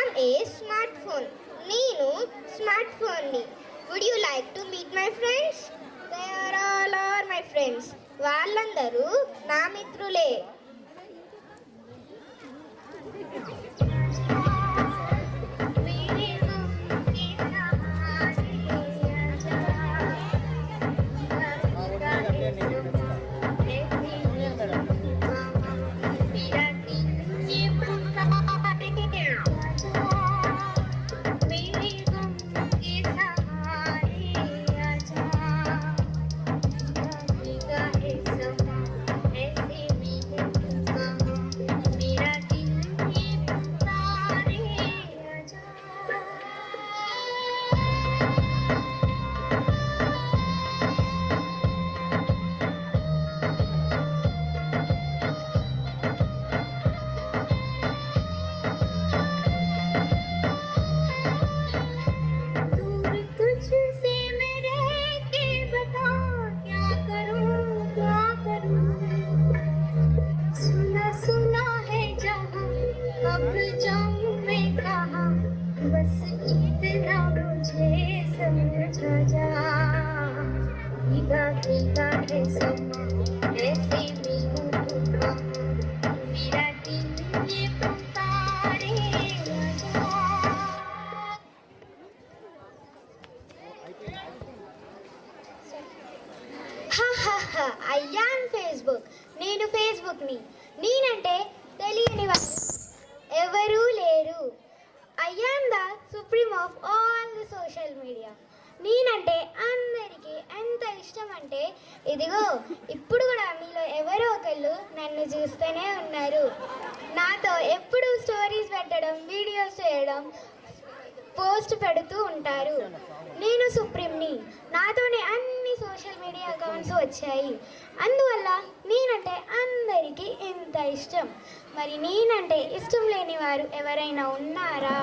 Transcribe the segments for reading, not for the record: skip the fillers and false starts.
am a smartphone. నేను smart ఫోన్ని. Would you like to meet my friends? They are all are my friends. వాళ్ళందరూ నా మిత్రులే. Ayaan Facebook. నేను ఫేస్బుక్ని. నేనంటే తెలియని వాళ్ళు ఎవరూ లేరు. I am the supreme of all the social media. నేనంటే అందరికీ ఎంత ఇష్టం అంటే ఇదిగో ఇప్పుడు కూడా మీలో ఎవరో ఒకళ్ళు నన్ను చూస్తూనే ఉన్నారు. నాతో ఎప్పుడు స్టోరీస్ పెట్టడం, వీడియోస్ చేయడం, పోస్ట్ పెడుతూ ఉంటారు. నేను సుప్రీంని. నాతోనే అన్ని సోషల్ మీడియా అకౌంట్స్ వచ్చాయి. అందువల్ల నేనంటే అందరికీ ఎంత ఇష్టం. మరి నేనంటే ఇష్టం లేని వారు ఎవరైనా ఉన్నారా?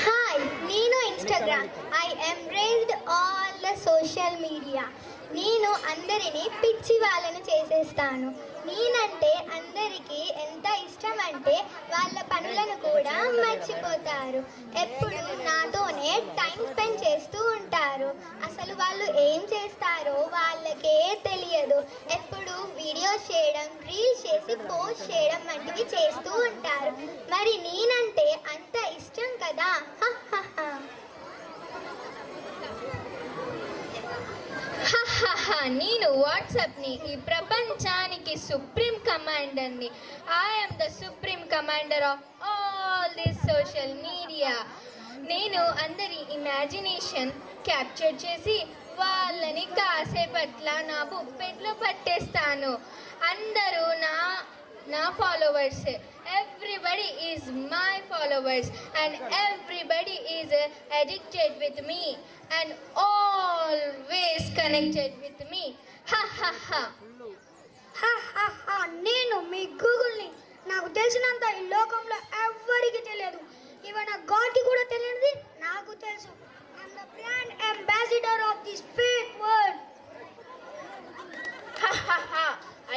హాయ్, నేను Instagram. I embraced all the social media. నేను అందరినీ పిచ్చి వాళ్ళని చేసేస్తాను. నేనంటే అందరికీ ఎంత ఇష్టం అంటే వాళ్ళ పనులను కూడా మర్చిపోతారు. ఎప్పుడు నాతోనే టైం స్పెండ్ చేస్తూ ఉంటారు. అసలు వాళ్ళు ఏం చేస్తారో వాళ్ళకే తెలియదు. ఎప్పుడు వీడియోస్ చేయడం, రీల్స్ చేసి పోస్ట్ చేయడం వంటివి చేస్తూ ఉంటారు. మరి నేనంటే అంత ఇష్టం కదా. నేను వాట్సాప్ని. ఈ ప్రపంచానికి సుప్రీం కమాండర్ని. I'm the supreme commander of all this social media. నేను అందరి ఇమాజినేషన్ క్యాప్చర్ చేసి వాళ్ళని కాసేపట్ల నా బుప్పెట్లో పట్టేస్తాను. అందరూ నా followers. Everybody is my followers and everybody is addicted with me and always connected with me. Ha ha ha. నేను మీ గూగుల్ని. నాకు తెలిసినంత ఈ లోకంలో ఎవ్వరికి తెలియదు. ఈవెన్ ఆ గాడ్కి కూడా తెలియనిది నాకు తెలుసు. I'm the brand ambassador of this fake world.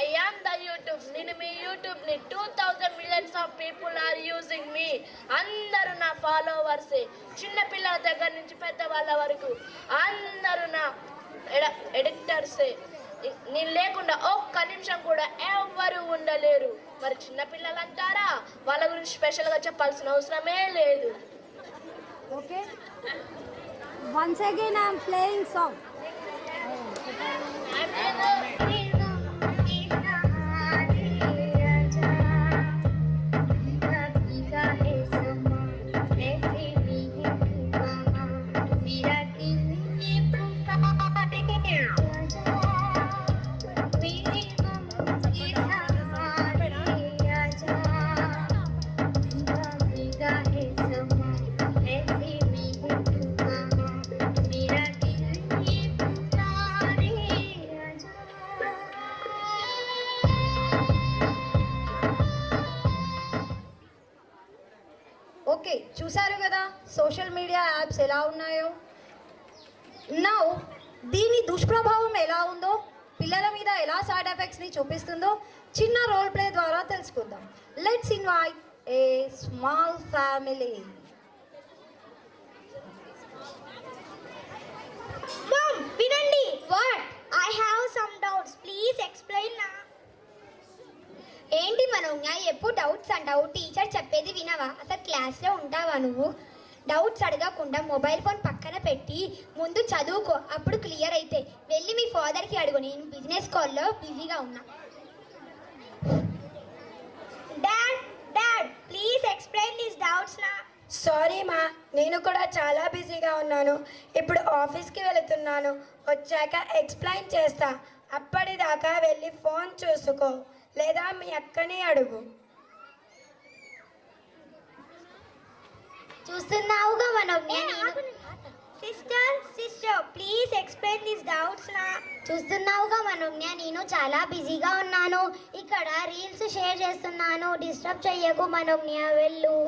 I am the YouTube. నేను మీ యూట్యూబ్ని. 2000 millions of people are using me. అందరూ నా ఫాలోవర్సే. చిన్నపిల్లల దగ్గర నుంచి పెద్దవాళ్ళ వరకు అందరూ నా ఎడిక్టర్సే. నేను లేకుండా ఒక్క నిమిషం కూడా ఎవ్వరూ ఉండలేరు. మరి చిన్నపిల్లలు అంటారా, వాళ్ళ గురించి స్పెషల్గా చెప్పాల్సిన అవసరమే లేదు. Okay, once again I'm playing song. Okay, చూసారు కదా సోషల్ మీడియా యాప్స్ ఎలా ఉన్నాయో. నౌ దీని దుష్ప్రభావం ఎలా ఉందో, పిల్లల మీద ఎలా సైడ్ ఎఫెక్ట్స్ని చూపిస్తుందో చిన్న రోల్ ప్లే ద్వారా తెలుసుకుందాం. Let's invite a small family. Mom వినండి. What? I have some doubts, please explain నా. ఏంటి మనోజ్ఞ ఎప్పుడు డౌట్స్ అంటావు? టీచర్ చెప్పేది వినవా? అసలు క్లాస్లో ఉంటావా నువ్వు? డౌట్స్ అడగకుండా మొబైల్ ఫోన్ పక్కన పెట్టి ముందు చదువుకో, అప్పుడు క్లియర్ అయితే. వెళ్ళి మీ ఫాదర్కి అడుగు, నేను బిజినెస్ కాల్లో బిజీగా ఉన్నా. Dad dad please explain these doubts నా. సారీ మా, నేను కూడా చాలా బిజీగా ఉన్నాను. ఇప్పుడు ఆఫీస్కి వెళుతున్నాను. వచ్చాక ఎక్స్ప్లెయిన్ చేస్తా. అప్పటిదాకా వెళ్ళి ఫోన్ చూసుకో, లేదా మీ అక్కని అడుగు. చూస్తున్నావుగా Manognya, sister please explain this doubts నా. చూస్తున్నావుగా మనోజ్ఞ, నేను చాలా బిజీగా ఉన్నాను. ఇక్కడ రీల్స్ షేర్ చేస్తున్నాను. డిస్టర్బ్ చెయ్యకు మనోజ్ఞ, వెళ్ళు.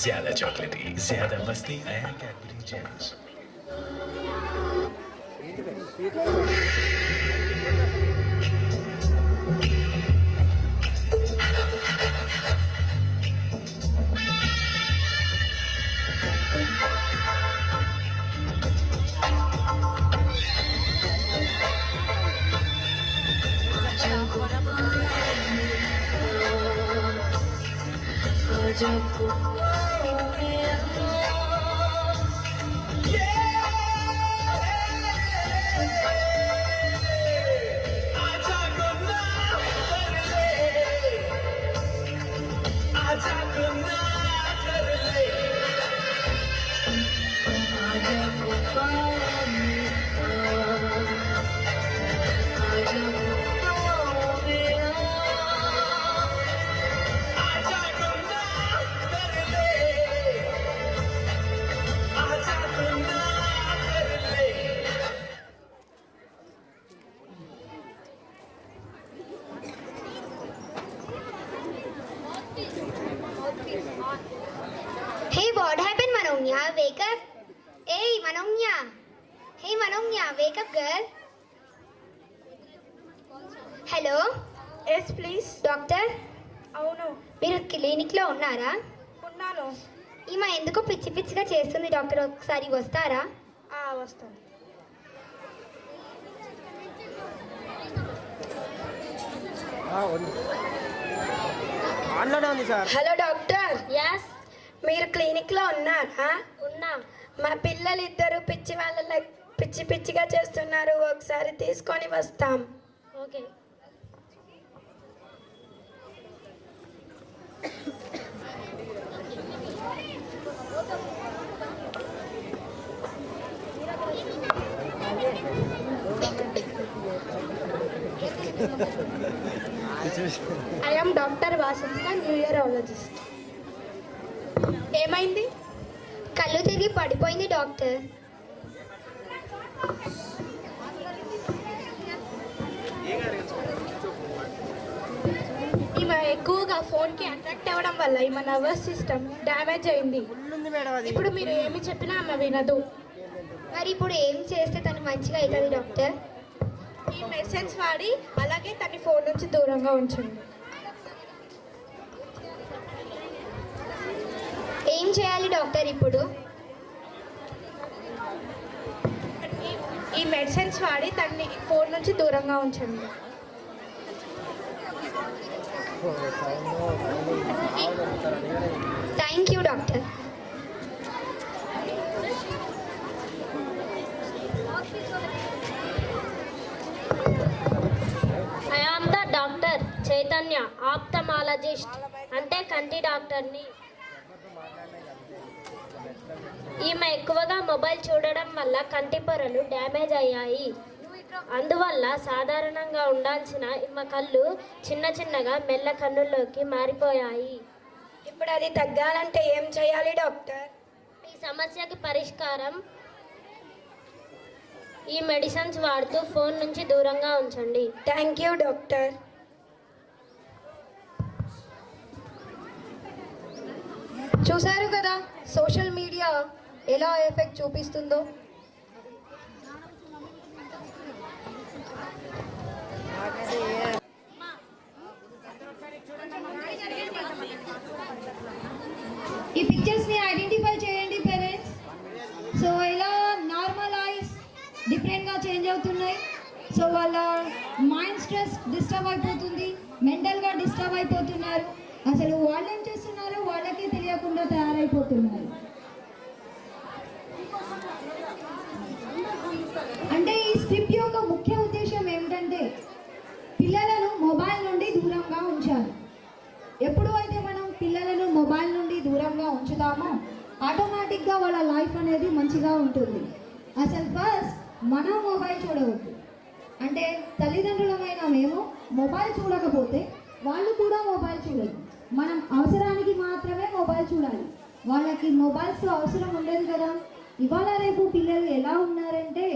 ज्यादा चॉकलेटी, ज्यादा मस्ती, नया Cadbury James. Hey, what happened, Manognya? Wake up. Hey, Manognya. Hey, Manognya, wake up, girl. Hello. Yes please. Doctor, అవును, మీరు క్లినిక్లో ఉన్నారా? ఉన్నాను. ఈమె ఎందుకో పిచ్చి పిచ్చిగా చేస్తుంది డాక్టర్, ఒకసారి వస్తారా? వస్తాను. ఆన్లోనే ఉంది సార్. హలో డాక్టర్, యాస్, మీరు క్లినిక్లో ఉన్నారా? ఉన్నా. మా పిల్లలు ఇద్దరు పిచ్చి వాళ్ళ పిచ్చి పిచ్చిగా చేస్తున్నారు, ఒకసారి తీసుకొని వస్తాం. ఓకే. I am doctor వాసంత, న్యూయరాలజిస్ట్. ఏమైంది? కళ్ళు తిరిగి పడిపోయింది డాక్టర్. ఈమె ఎక్కువగా ఫోన్కి అట్రాక్ట్ అవ్వడం వల్ల ఈమె నర్వస్ సిస్టమ్ డ్యామేజ్ అయింది. ఇప్పుడు మీరు ఏమి చెప్పినా ఆమె వినదు. మరి ఇప్పుడు ఏం చేస్తే తను మంచిగా అవుతుంది డాక్టర్? ఈ మెడిసిన్స్ వాడి అలాగే తన ఫోన్ నుంచి దూరంగా ఉంచండి. ఏం చేయాలి డాక్టర్ ఇప్పుడు? ఈ మెడిసిన్స్ వాడి తన్ని ఫోన్ నుంచి దూరంగా ఉంచండి. Thank you doctor. I am the doctor Chaitanya, ophthalmologist, అంటే కంటి డాక్టర్ని. ఈమె ఎక్కువగా మొబైల్ చూడడం వల్ల కంటి పొరలు డ్యామేజ్ అయ్యాయి. నువ్వు ఇక్కడ అందువల్ల సాధారణంగా ఉండాల్సిన మా కళ్ళు చిన్న చిన్నగా మెల్ల కన్నుల్లోకి మారిపోయాయి. ఇప్పుడు అది తగ్గాలంటే ఏం చేయాలి డాక్టర్? ఈ సమస్యకి పరిష్కారం ఈ మెడిసిన్స్ వాడుతూ ఫోన్ నుంచి దూరంగా ఉంచండి. Thank you doctor. చూశారు కదా సోషల్ మీడియా ఎలా ఎఫెక్ట్ చూపిస్తుందో. ఈ పిక్చర్స్ని ఐడెంటిఫై చేయండి పేరెంట్స్. సో ఎలా నార్మల్ ఐస్ డిఫరెంట్గా చేంజ్ అవుతున్నాయి. సో వాళ్ళ మైండ్ స్ట్రెస్ డిస్టర్బ్ అయిపోతుంది, మెంటల్గా డిస్టర్బ్ అయిపోతున్నారు. అసలు వాళ్ళు ఏం చేస్తున్నారో వాళ్ళకే తెలియకుండా తయారైపోతున్నారు. అంటే ఈ స్క్రిప్ట్ యొక్క ముఖ్య ఉద్దేశం ఏమిటంటే పిల్లలను మొబైల్ నుండి దూరంగా ఉంచాలి. ఎప్పుడు అయితే మనం పిల్లలను మొబైల్ నుండి దూరంగా ఉంచుతామో ఆటోమేటిక్గా వాళ్ళ లైఫ్ అనేది మంచిగా ఉంటుంది. అసలు ఫస్ట్ మనం మొబైల్ చూడవద్దు. అంటే తల్లిదండ్రులమైన మేము మొబైల్ చూడకపోతే వాళ్ళు కూడా మొబైల్ చూడదు. మనం అవసరానికి మాత్రమే మొబైల్ చూడాలి. వాళ్ళకి మొబైల్స్ అవసరం ఉండదు కదా. ఇవాళ రేపు పిల్లలు ఎలా ఉన్నారంటే